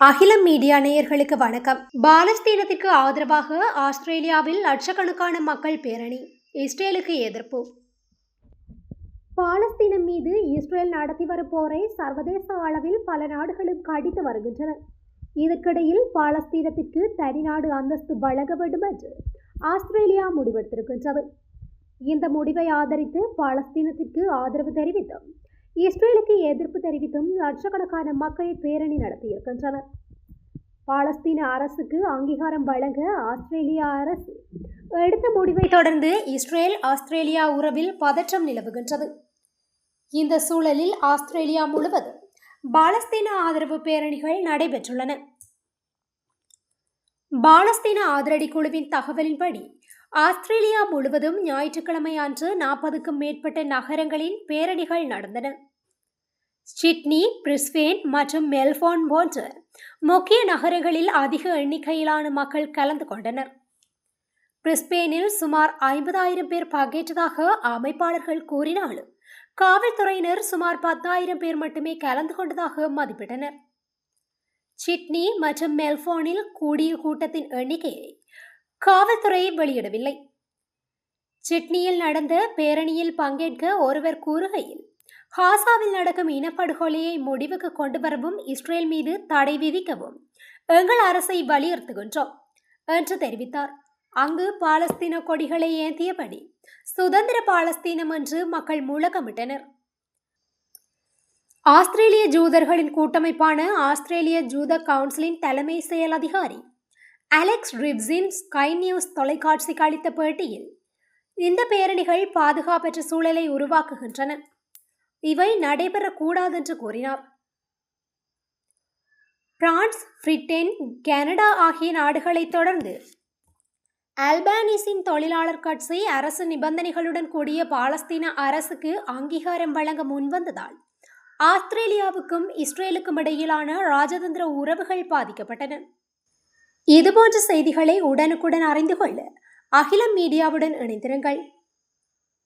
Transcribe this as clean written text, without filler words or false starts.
அகிலம் மீடியா நேயர்களுக்கு வணக்கம். பாலஸ்தீனத்திற்கு ஆதரவாக ஆஸ்திரேலியாவில் லட்சக்கணக்கான மக்கள் பேரணி. இஸ்ரேலுக்கு எதிர்ப்பு. பாலஸ்தீனம் மீது இஸ்ரேல் நடத்தி வரும் போரை சர்வதேச அளவில் பல நாடுகளும் கடித்து வருகின்றன. இதற்கிடையில் பாலஸ்தீனத்திற்கு தனிநாடு அந்தஸ்து வழங்க வேண்டும் என்று ஆஸ்திரேலியா முடிவெடுத்திருக்கின்றது. இந்த முடிவை ஆதரித்து பாலஸ்தீனத்திற்கு ஆதரவு தெரிவித்தும் இஸ்ரேலுக்கு எதிர்ப்பு தெரிவித்தும் லட்சக்கணக்கான மக்கள் பேரணி நடத்தியிருக்கின்றனர். பாலஸ்தீன அரசுக்கு அங்கீகாரம் வழங்க ஆஸ்திரேலிய அரசு எடுத்த முடிவை தொடர்ந்து இஸ்ரேல் ஆஸ்திரேலியா உறவில் பதற்றம் நிலவுகின்றது. இந்த சூழலில் ஆஸ்திரேலியா முழுவதும் பாலஸ்தீன ஆதரவு பேரணிகள் நடைபெற்றுள்ளன. பாலஸ்தீன ஆதரடி குழுவின் தகவலின்படி ஆஸ்திரேலியா முழுவதும் ஞாயிற்றுக்கிழமை அன்று 40க்கும் மேற்பட்ட நகரங்களில் பேரணிகள் நடந்தன. சிட்னி, பிரிஸ்பேன் மற்றும் மெல்போர்ன் போன்ற முக்கிய நகரங்களில் அதிக எண்ணிக்கையிலான மக்கள் கலந்து கொண்டனர். பிரிஸ்பேனில் சுமார் 50,000 பேர் பங்கேற்றதாக அமைப்பாளர்கள் கூறினாலும் காவல்துறையினர் சுமார் 10,000 பேர் மட்டுமே கலந்து கொண்டதாக மதிப்பிட்டனர். சிட்னி மற்றும் மெல்போர்னில் கூடிய கூட்டத்தின் எண்ணிக்கையை காவல்துறை வெளியிடவில்லை. சிட்னியில் நடந்த பேரணியில் பங்கேற்க ஒருவர் கூறுகையில், காசாவில் நடக்கும் இனப்படுகொலையை முடிவுக்கு கொண்டு வரவும் இஸ்ரேல் மீது தடை விதிக்கவும் எங்கள் அரசை வலியுறுத்துகின்றோம் என்று தெரிவித்தார். அங்கு பாலஸ்தீன கொடிகளை ஏந்தியபடி சுதந்திர பாலஸ்தீனம் என்று மக்கள் முழக்கமிட்டனர். ஆஸ்திரேலிய ஜூதர்களின் கூட்டமைப்பான ஆஸ்திரேலிய ஜூத கவுன்சிலின் தலைமை செயல் அதிகாரி அலெக்ஸ் ரிப்ஸின் ஸ்கை நியூஸ் தொலைக்காட்சிக்கு அளித்த பேட்டியில், இந்த பேரணிகள் பாதுகாப்பற்ற சூழலை உருவாக்குகின்றன, இவை நடைபெறக்கூடாதென்று கூறினார். பிரான்ஸ், பிரிட்டன், கனடா ஆகிய நாடுகளை தொடர்ந்து அல்பானீஸின் தொழிலாளர் கட்சி அரசு நிபந்தனைகளுடன் கூடிய பாலஸ்தீன அரசுக்கு அங்கீகாரம் வழங்க முன்வந்ததால் ஆஸ்திரேலியாவுக்கும் இஸ்ரேலுக்கும் இடையிலான ராஜதந்திர உறவுகள் பாதிக்கப்பட்டன. இதுபோன்ற செய்திகளை உடனுக்குடன் அறிந்து கொள்ள அகிலம் மீடியாவுடன் இணைந்திருங்கள்.